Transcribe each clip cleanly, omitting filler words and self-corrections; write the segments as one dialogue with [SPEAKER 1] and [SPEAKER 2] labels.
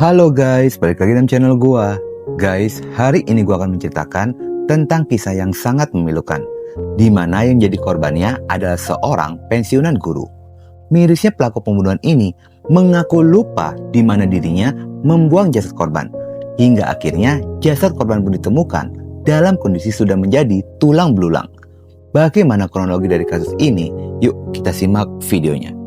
[SPEAKER 1] Halo guys, balik lagi dalam channel gua. Guys, hari ini gua akan menceritakan tentang kisah yang sangat memilukan, di mana yang jadi korbannya adalah seorang pensiunan guru. Mirisnya pelaku pembunuhan ini mengaku lupa di mana dirinya membuang jasad korban, hingga akhirnya jasad korban pun ditemukan dalam kondisi sudah menjadi tulang belulang. Bagaimana kronologi dari kasus ini? Yuk kita simak videonya.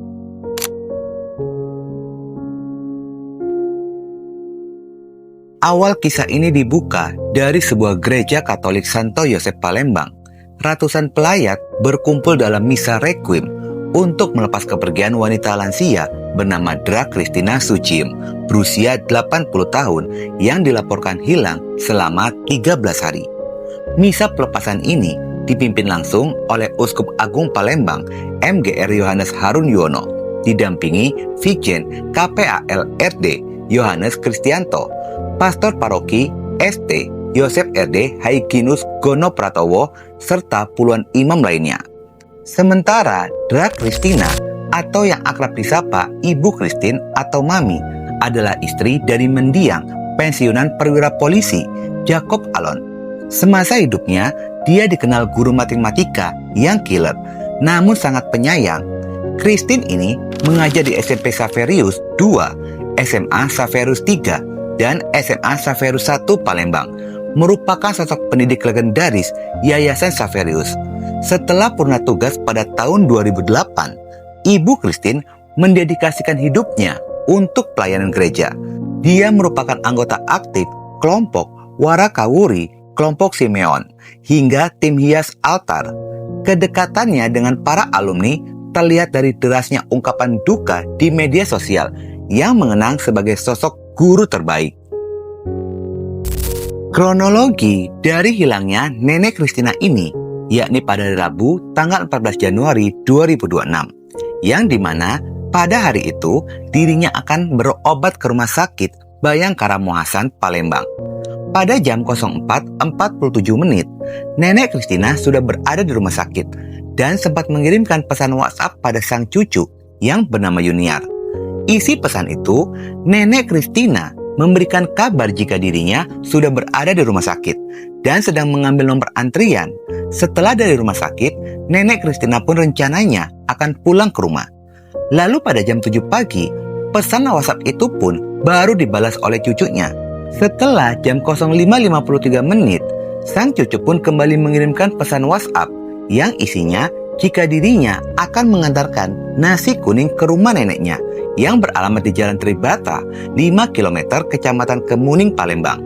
[SPEAKER 1] Awal kisah ini dibuka dari sebuah gereja Katolik Santo Yosef Palembang. Ratusan pelayat berkumpul dalam misa requiem untuk melepas kepergian wanita lansia bernama Dra Christina Suchiem, berusia 80 tahun yang dilaporkan hilang selama 13 hari. Misa pelepasan ini dipimpin langsung oleh Uskup Agung Palembang MGR Yohanes Harun Yuwono, didampingi Vijen KPAL RD Yohanes Kristianto, Pastor Paroki ST Yosef RD Haiginus Gono Pratowo, serta puluhan imam lainnya. Sementara Dra Christina atau yang akrab disapa Ibu Christine atau Mami adalah istri dari mendiang pensiunan perwira polisi Jacob Alon. Semasa hidupnya, dia dikenal guru matematika yang killer, namun sangat penyayang. Christine ini mengajar di SMP Xaverius II, SMA Xaverius III, dan SMA Xaverius I Palembang, merupakan sosok pendidik legendaris Yayasan Xaverius. Setelah purna tugas pada tahun 2008, Ibu Christine mendedikasikan hidupnya untuk pelayanan gereja. Dia merupakan anggota aktif kelompok Warakawuri, kelompok Simeon, hingga tim hias altar. Kedekatannya dengan para alumni terlihat dari derasnya ungkapan duka di media sosial yang mengenang sebagai sosok guru terbaik. Kronologi dari hilangnya Nenek Christina ini yakni pada Rabu tanggal 14 Januari 2026, yang dimana pada hari itu dirinya akan berobat ke rumah sakit Bayangkara Mohasan Palembang. Pada jam 04.47 menit, Nenek Christina sudah berada di rumah sakit dan sempat mengirimkan pesan WhatsApp pada sang cucu yang bernama Yuniar. Isi pesan itu, Nenek Christina memberikan kabar jika dirinya sudah berada di rumah sakit dan sedang mengambil nomor antrian. Setelah dari rumah sakit, Nenek Christina pun rencananya akan pulang ke rumah. Lalu pada jam 7 pagi, pesan WhatsApp itu pun baru dibalas oleh cucunya. Setelah jam 05.53 menit, sang cucu pun kembali mengirimkan pesan WhatsApp yang isinya jika dirinya akan mengantarkan nasi kuning ke rumah neneknya yang beralamat di Jalan Tribata, 5 km Kecamatan Kemuning, Palembang.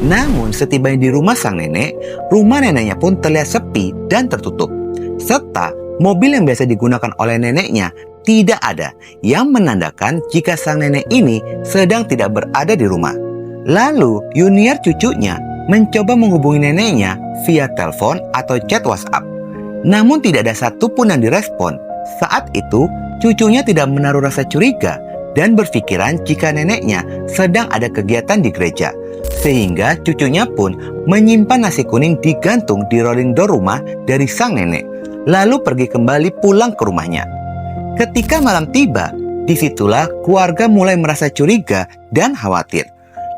[SPEAKER 1] Namun setibanya di rumah sang nenek, rumah neneknya pun terlihat sepi dan tertutup, serta mobil yang biasa digunakan oleh neneknya tidak ada, yang menandakan jika sang nenek ini sedang tidak berada di rumah. Lalu Yuniar cucunya mencoba menghubungi neneknya via telepon atau chat WhatsApp, namun tidak ada satupun yang direspon. Saat itu cucunya tidak menaruh rasa curiga dan berpikiran jika neneknya sedang ada kegiatan di gereja, sehingga cucunya pun menyimpan nasi kuning digantung di rolling door rumah dari sang nenek, lalu pergi kembali pulang ke rumahnya. Ketika malam tiba, disitulah keluarga mulai merasa curiga dan khawatir,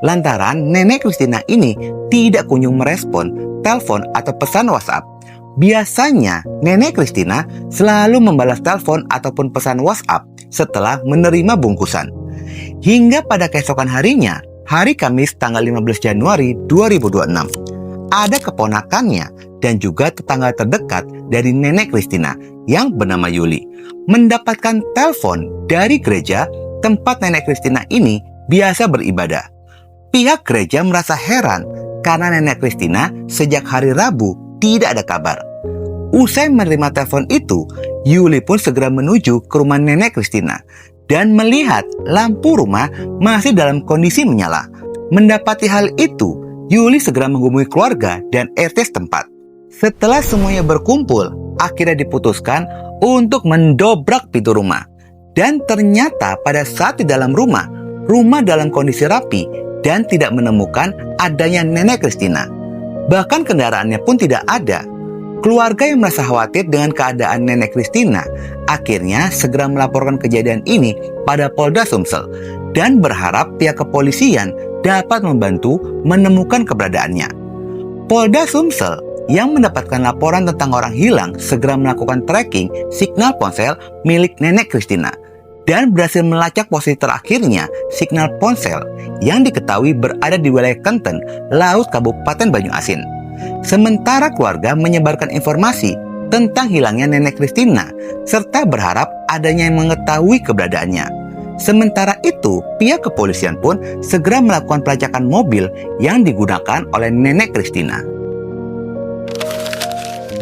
[SPEAKER 1] lantaran Nenek Christina ini tidak kunjung merespon telepon atau pesan WhatsApp. Biasanya Nenek Christina selalu membalas telepon ataupun pesan WhatsApp setelah menerima bungkusan. Hingga pada keesokan harinya, hari Kamis tanggal 15 Januari 2026, ada keponakannya dan juga tetangga terdekat dari Nenek Christina yang bernama Yuli mendapatkan telepon dari gereja tempat Nenek Christina ini biasa beribadah. Pihak gereja merasa heran karena Nenek Christina sejak hari Rabu tidak ada kabar. Usai menerima telepon itu, Yuli pun segera menuju ke rumah Nenek Christina dan melihat lampu rumah masih dalam kondisi menyala. Mendapati hal itu, Yuli segera menghubungi keluarga dan RT setempat. Setelah semuanya berkumpul, akhirnya diputuskan untuk mendobrak pintu rumah. Dan ternyata pada saat di dalam rumah dalam kondisi rapi dan tidak menemukan adanya Nenek Christina. Bahkan kendaraannya pun tidak ada. Keluarga yang merasa khawatir dengan keadaan Nenek Christina akhirnya segera melaporkan kejadian ini pada Polda Sumsel dan berharap pihak kepolisian dapat membantu menemukan keberadaannya. Polda Sumsel yang mendapatkan laporan tentang orang hilang segera melakukan tracking signal ponsel milik nenek Christina dan berhasil melacak posisi terakhirnya signal ponsel yang diketahui berada di wilayah Kenten, Laut Kabupaten Banyuasin. Sementara keluarga menyebarkan informasi tentang hilangnya nenek Christina serta berharap adanya yang mengetahui keberadaannya. Sementara itu, pihak kepolisian pun segera melakukan pelacakan mobil yang digunakan oleh nenek Christina.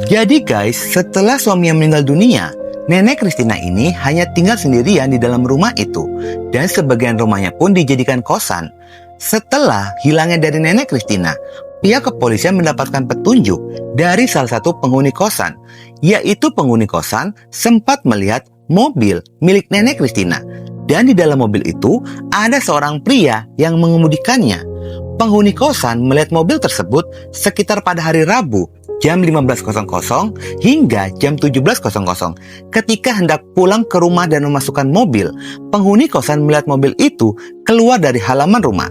[SPEAKER 1] Jadi guys, setelah suaminya meninggal dunia, nenek Christina ini hanya tinggal sendirian di dalam rumah itu, dan sebagian rumahnya pun dijadikan kosan. Setelah hilangnya dari nenek Christina, pihak kepolisian mendapatkan petunjuk dari salah satu penghuni kosan, yaitu penghuni kosan sempat melihat mobil milik nenek Christina. Dan di dalam mobil itu ada seorang pria yang mengemudikannya. Penghuni kosan melihat mobil tersebut sekitar pada hari Rabu jam 15.00 hingga jam 17.00. Ketika hendak pulang ke rumah dan memasukkan mobil, penghuni kosan melihat mobil itu keluar dari halaman rumah.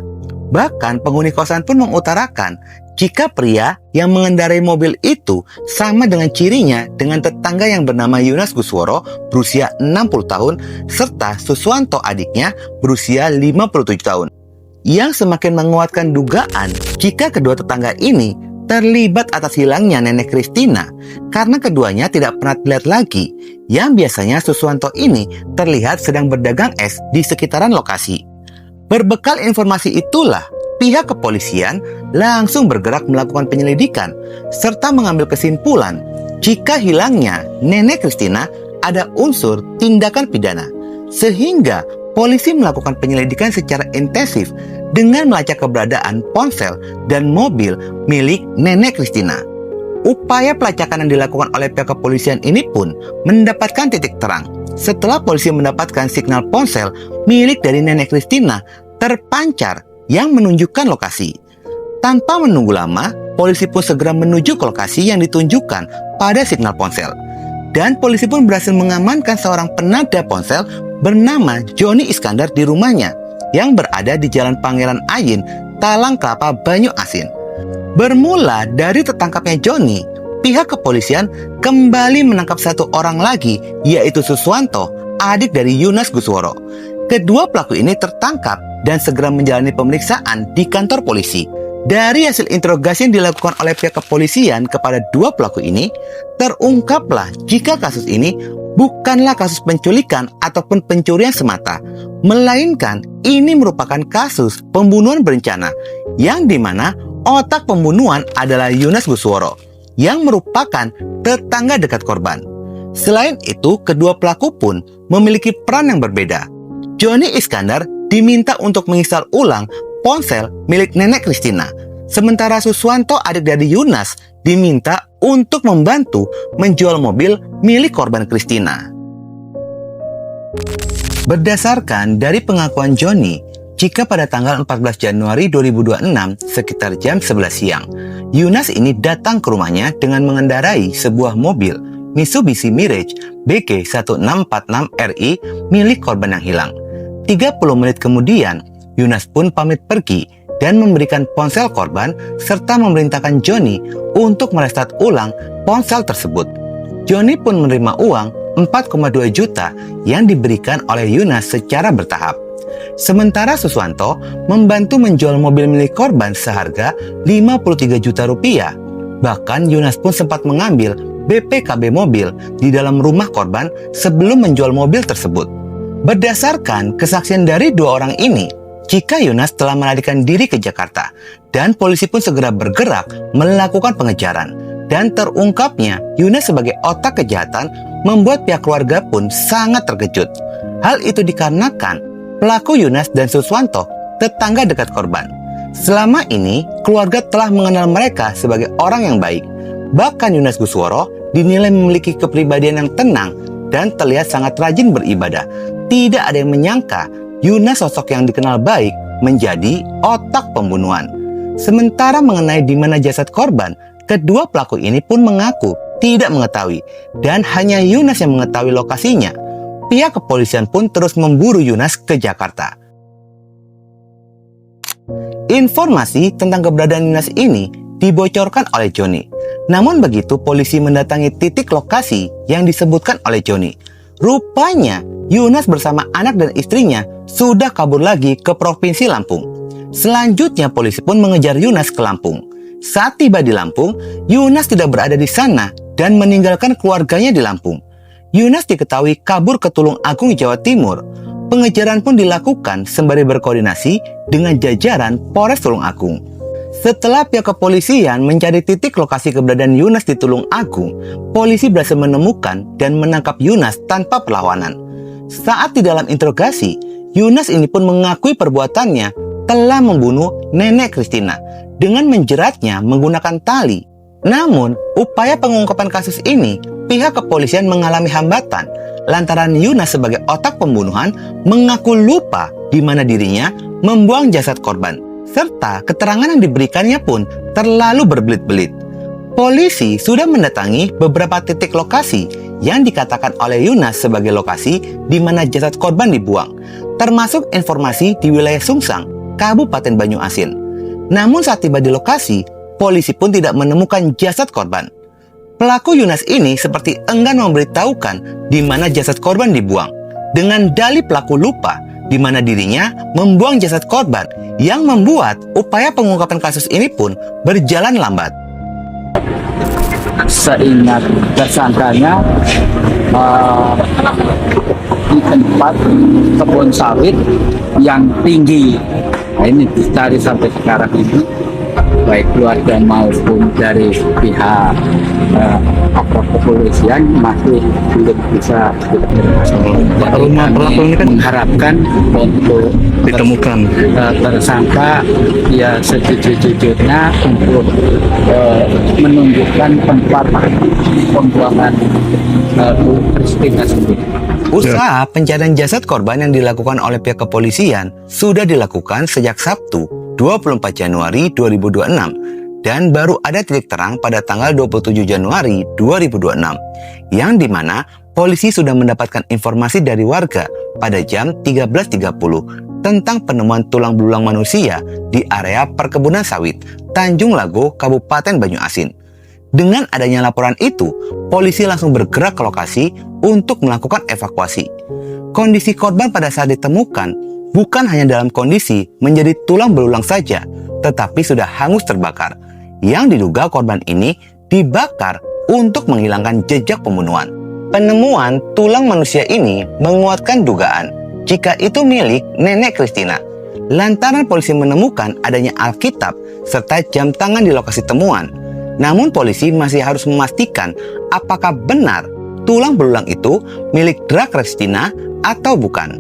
[SPEAKER 1] Bahkan penghuni kosan pun mengutarakan jika pria yang mengendarai mobil itu sama dengan cirinya dengan tetangga yang bernama Yunas Gusworo berusia 60 tahun serta Suswanto adiknya berusia 57 tahun. Yang semakin menguatkan dugaan jika kedua tetangga ini terlibat atas hilangnya nenek Christina karena keduanya tidak pernah dilihat lagi. Yang biasanya Suswanto ini terlihat sedang berdagang es di sekitaran lokasi. Berbekal informasi itulah pihak kepolisian langsung bergerak melakukan penyelidikan serta mengambil kesimpulan jika hilangnya nenek Christina ada unsur tindakan pidana. Sehingga polisi melakukan penyelidikan secara intensif dengan melacak keberadaan ponsel dan mobil milik nenek Christina. Upaya pelacakan yang dilakukan oleh pihak kepolisian ini pun mendapatkan titik terang setelah polisi mendapatkan signal ponsel milik dari nenek Christina terpancar yang menunjukkan lokasi. Tanpa menunggu lama, polisi pun segera menuju ke lokasi yang ditunjukkan pada signal ponsel. Dan polisi pun berhasil mengamankan seorang penada ponsel bernama Joni Iskandar di rumahnya yang berada di Jalan Pangeran Ayin, Talang Kelapa, Banyuasin. Bermula dari tertangkapnya Joni, pihak kepolisian kembali menangkap satu orang lagi, yaitu Suswanto, adik dari Yunas Gusworo. Kedua pelaku ini tertangkap dan segera menjalani pemeriksaan di kantor polisi. Dari hasil interogasi yang dilakukan oleh pihak kepolisian kepada dua pelaku ini, terungkaplah jika kasus ini bukanlah kasus penculikan ataupun pencurian semata, melainkan ini merupakan kasus pembunuhan berencana, yang dimana otak pembunuhan adalah Yunas Gusworo, yang merupakan tetangga dekat korban. Selain itu, kedua pelaku pun memiliki peran yang berbeda. Joni Iskandar diminta untuk menginstal ulang ponsel milik nenek Christina, sementara Suswanto, adik dari Yunas, diminta untuk membantu menjual mobil milik korban Christina. Berdasarkan dari pengakuan Joni, jika pada tanggal 14 Januari 2026 sekitar jam 11 siang, Yunas ini datang ke rumahnya dengan mengendarai sebuah mobil Mitsubishi Mirage BG1646RI milik korban yang hilang. 30 menit kemudian, Yunas pun pamit pergi dan memberikan ponsel korban serta memerintahkan Joni untuk merestart ulang ponsel tersebut. Joni pun menerima uang 4,2 juta yang diberikan oleh Yunas secara bertahap. Sementara Suswanto membantu menjual mobil milik korban seharga 53 juta rupiah. Bahkan Yunas pun sempat mengambil BPKB mobil di dalam rumah korban sebelum menjual mobil tersebut. Berdasarkan kesaksian dari dua orang ini, jika Yunas telah melarikan diri ke Jakarta dan polisi pun segera bergerak melakukan pengejaran, dan terungkapnya Yunas sebagai otak kejahatan membuat pihak keluarga pun sangat terkejut. Hal itu dikarenakan pelaku Yunas dan Suswanto tetangga dekat korban. Selama ini keluarga telah mengenal mereka sebagai orang yang baik. Bahkan Yunas Gusworo dinilai memiliki kepribadian yang tenang dan terlihat sangat rajin beribadah. Tidak ada yang menyangka Yunas, sosok yang dikenal baik, menjadi otak pembunuhan. Sementara mengenai di mana jasad korban, kedua pelaku ini pun mengaku tidak mengetahui dan hanya Yunas yang mengetahui lokasinya. Pihak kepolisian pun terus memburu Yunas ke Jakarta. Informasi tentang keberadaan Yunas ini dibocorkan oleh Joni. Namun begitu polisi mendatangi titik lokasi yang disebutkan oleh Joni, rupanya Yunas bersama anak dan istrinya sudah kabur lagi ke Provinsi Lampung. Selanjutnya polisi pun mengejar Yunas ke Lampung. Saat tiba di Lampung, Yunas tidak berada di sana dan meninggalkan keluarganya di Lampung. Yunas diketahui kabur ke Tulung Agung, Jawa Timur. Pengejaran pun dilakukan sembari berkoordinasi dengan jajaran Polres Tulung Agung. Setelah pihak kepolisian mencari titik lokasi keberadaan Yunas di Tulung Agung, polisi berhasil menemukan dan menangkap Yunas tanpa perlawanan. Saat di dalam interogasi, Yunas ini pun mengakui perbuatannya telah membunuh nenek Christina dengan menjeratnya menggunakan tali. Namun, upaya pengungkapan kasus ini, pihak kepolisian mengalami hambatan lantaran Yunas sebagai otak pembunuhan mengaku lupa di mana dirinya membuang jasad korban, serta keterangan yang diberikannya pun terlalu berbelit-belit. Polisi sudah mendatangi beberapa titik lokasi yang dikatakan oleh Yunas sebagai lokasi di mana jasad korban dibuang, termasuk informasi di wilayah Sungsang, Kabupaten Banyuasin. Namun saat tiba di lokasi, polisi pun tidak menemukan jasad korban. Pelaku Yunas ini seperti enggan memberitahukan di mana jasad korban dibuang, dengan dalih pelaku lupa di mana dirinya membuang jasad korban, yang membuat upaya pengungkapan kasus ini pun berjalan lambat.
[SPEAKER 2] Seingat tersangkanya di tempat kebun sawit yang tinggi. Nah, ini dicari sampai sekarang ini, baik keluarga maupun dari pihak aparat kepolisian masih belum bisa
[SPEAKER 1] Rumah pelaku ini kan
[SPEAKER 2] mengharapkan untuk
[SPEAKER 1] ditemukan
[SPEAKER 2] tersangka ya sejujur-jujurnya untuk menunjukkan tempat pembuangan Christina sendiri.
[SPEAKER 1] Usaha pencarian jasad korban yang dilakukan oleh pihak kepolisian sudah dilakukan sejak Sabtu 24 Januari 2026 dan baru ada titik terang pada tanggal 27 Januari 2026 yang dimana polisi sudah mendapatkan informasi dari warga pada jam 13.30 tentang penemuan tulang belulang manusia di area perkebunan sawit Tanjung Lago, Kabupaten Banyuasin. Dengan adanya laporan itu, polisi langsung bergerak ke lokasi untuk melakukan evakuasi. Kondisi korban pada saat ditemukan bukan hanya dalam kondisi menjadi tulang belulang saja, tetapi sudah hangus terbakar, yang diduga korban ini dibakar untuk menghilangkan jejak pembunuhan. Penemuan tulang manusia ini menguatkan dugaan jika itu milik nenek Christina, lantaran polisi menemukan adanya Alkitab serta jam tangan di lokasi temuan. Namun polisi masih harus memastikan apakah benar tulang belulang itu milik Dra Christina atau bukan.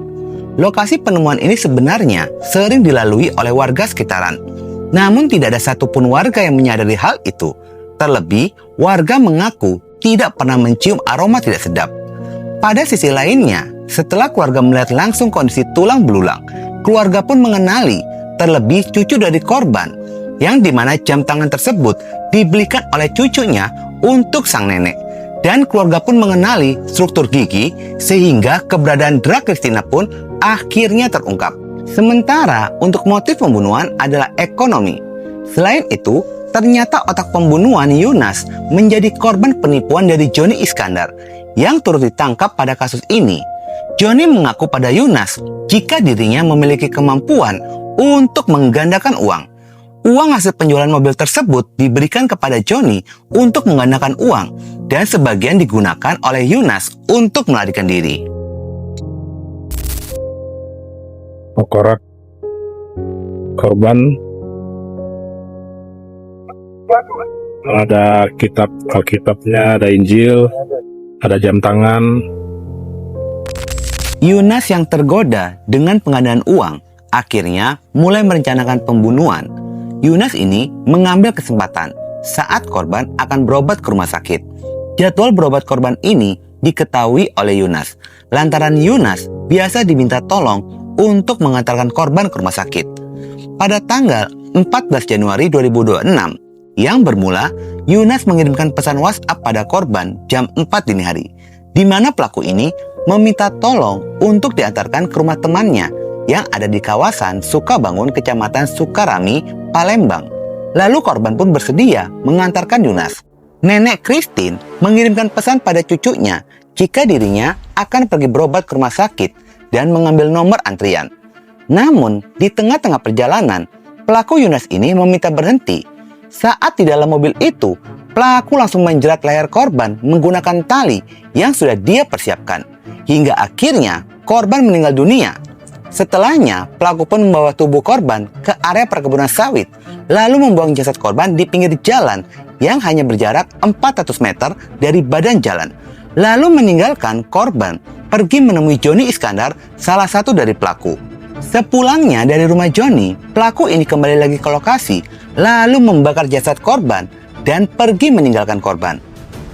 [SPEAKER 1] Lokasi penemuan ini sebenarnya sering dilalui oleh warga sekitaran. Namun tidak ada satupun warga yang menyadari hal itu. Terlebih, warga mengaku tidak pernah mencium aroma tidak sedap. Pada sisi lainnya, setelah keluarga melihat langsung kondisi tulang belulang, keluarga pun mengenali terlebih cucu dari korban, yang dimana jam tangan tersebut dibelikan oleh cucunya untuk sang nenek. Dan keluarga pun mengenali struktur gigi sehingga keberadaan Dra Christina pun akhirnya terungkap. Sementara untuk motif pembunuhan adalah ekonomi. Selain itu, ternyata otak pembunuhan Yunas menjadi korban penipuan dari Joni Iskandar yang turut ditangkap pada kasus ini. Joni mengaku pada Yunas jika dirinya memiliki kemampuan untuk menggandakan uang. Uang hasil penjualan mobil tersebut diberikan kepada Joni untuk menggandakan uang dan sebagian digunakan oleh Yunas untuk melarikan diri.
[SPEAKER 3] Korban ada Alkitabnya, ada Injil, ada jam tangan.
[SPEAKER 1] Yunas yang tergoda dengan penggandaan uang akhirnya mulai merencanakan pembunuhan. Yunas ini mengambil kesempatan saat korban akan berobat ke rumah sakit. Jadwal berobat korban ini diketahui oleh Yunas, lantaran Yunas biasa diminta tolong untuk mengantarkan korban ke rumah sakit. Pada tanggal 14 Januari 2026, yang bermula Yunas mengirimkan pesan WhatsApp pada korban jam 4 dini hari, di mana pelaku ini meminta tolong untuk diantarkan ke rumah temannya yang ada di kawasan Sukabangun, Kecamatan Sukarami, Palembang. Lalu korban pun bersedia mengantarkan Yunas. Nenek Christine mengirimkan pesan pada cucunya jika dirinya akan pergi berobat ke rumah sakit dan mengambil nomor antrian. Namun, di tengah-tengah perjalanan, pelaku Yunas ini meminta berhenti. Saat di dalam mobil itu, pelaku langsung menjerat leher korban menggunakan tali yang sudah dia persiapkan. Hingga akhirnya korban meninggal dunia. Setelahnya, pelaku pun membawa tubuh korban ke area perkebunan sawit, lalu membuang jasad korban di pinggir jalan yang hanya berjarak 400 meter dari badan jalan. Lalu meninggalkan korban pergi menemui Joni Iskandar, salah satu dari pelaku. Sepulangnya dari rumah Joni, pelaku ini kembali lagi ke lokasi, lalu membakar jasad korban dan pergi meninggalkan korban.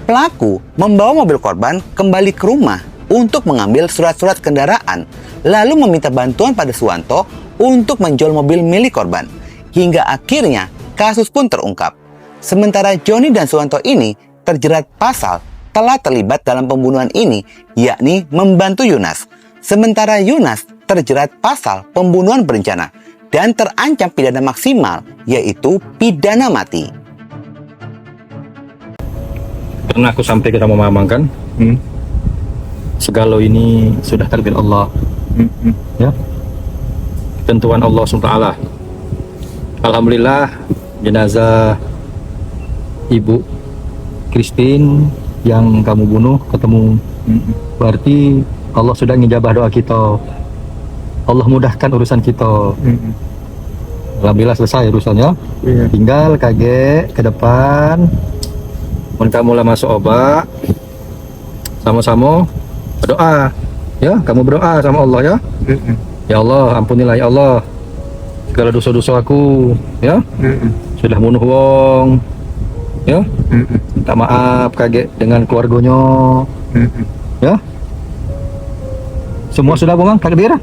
[SPEAKER 1] Pelaku membawa mobil korban kembali ke rumah untuk mengambil surat-surat kendaraan, lalu meminta bantuan pada Suwanto untuk menjual mobil milik korban. Hingga akhirnya kasus pun terungkap. Sementara Joni dan Suwanto ini terjerat pasal telah terlibat dalam pembunuhan ini, yakni membantu Yunas. Sementara Yunas terjerat pasal pembunuhan berencana dan terancam pidana maksimal, yaitu pidana mati.
[SPEAKER 4] Karena aku sampai kita memamangkan, segala ini sudah takdir Allah, ya, ketentuan Allah SWT. Alhamdulillah, jenazah Ibu Christine yang kamu bunuh ketemu. Berarti Allah sudah ngijabah doa kita. Allah mudahkan urusan kita. Alhamdulillah selesai urusannya. Tinggal kaget ke depan. Kamu lah masuk obat, sama-sama berdoa, ya. Kamu berdoa sama Allah, ya. Ya Allah, ampunilah ya Allah segala dosa-dosa aku, ya. Sudah bunuh wong, ya. Minta maaf kaget dengan keluarganya, ya. Semua sudah bang, takdir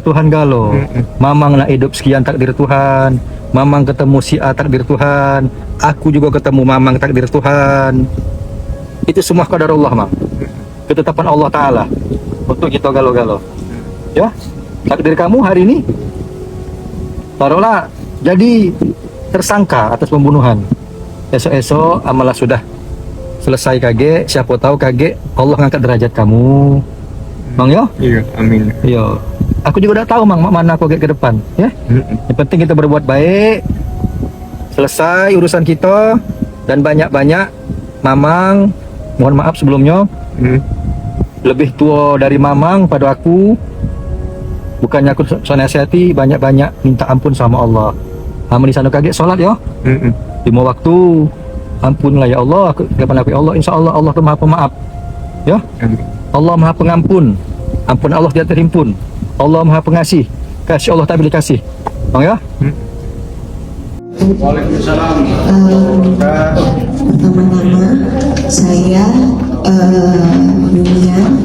[SPEAKER 4] Tuhan galo. Mamang nak hidup sekian, takdir Tuhan. Mamang ketemu si A, takdir Tuhan. Aku juga ketemu mamang, takdir Tuhan. Itu semua qadar Allah, Mang. Ketetapan Allah Ta'ala untuk kita galo-galo, ya. Takdir kamu hari ini taruhlah jadi tersangka atas pembunuhan. Esok-esok amalah sudah selesai kaget, siapa tahu kaget Allah ngangkat derajat kamu, Bang, ya.
[SPEAKER 5] Iya, amin.
[SPEAKER 4] Iya. Aku juga udah tahu, Mang, mana aku ke depan, ya. Yang penting kita berbuat baik, selesai urusan kita, dan banyak-banyak mamang, mohon maaf sebelumnya, lebih tua dari mamang pada aku, bukannya aku so nasihati, banyak-banyak minta ampun sama Allah. Amal di sana kaget sholat, ya. 5 waktu, ampunlah ya Allah, kepada ya Allah, insya Allah Allah itu maha pemaaf, ya. Allah maha pengampun, ampun Allah tidak terhimpun. Allah maha pengasih, kasih Allah tak boleh kasih, Bang, ya.
[SPEAKER 5] Waalaikumsalam.
[SPEAKER 6] Pertama-tama saya Yulian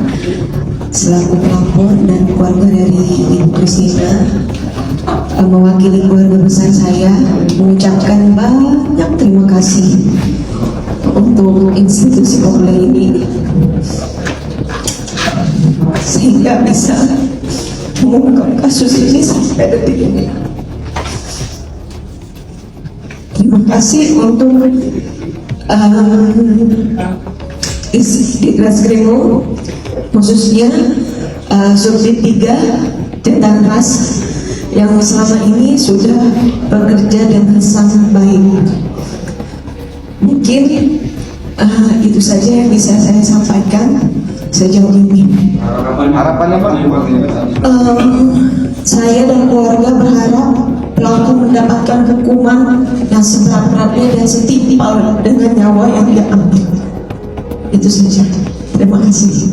[SPEAKER 6] selaku pelapor dan keluarga dari Ibu Christina, mewakili keluarga besar saya mengucapkan banyak terima kasih untuk institusi Polri ini, sehingga bisa mengungkap kasus ini sampai detik ini. Terima kasih untuk Ditreskrimum, khususnya Subdit 3 Tetanras yang selama ini sudah bekerja dengan sangat baik. Mungkin itu saja yang bisa saya sampaikan sejauh ini.
[SPEAKER 5] Harapannya Pak?
[SPEAKER 6] Saya dan keluarga berharap pelaku mendapatkan hukuman yang seberat-beratnya dan setimpal dengan nyawa yang dia ambil. Itu saja. Terima kasih.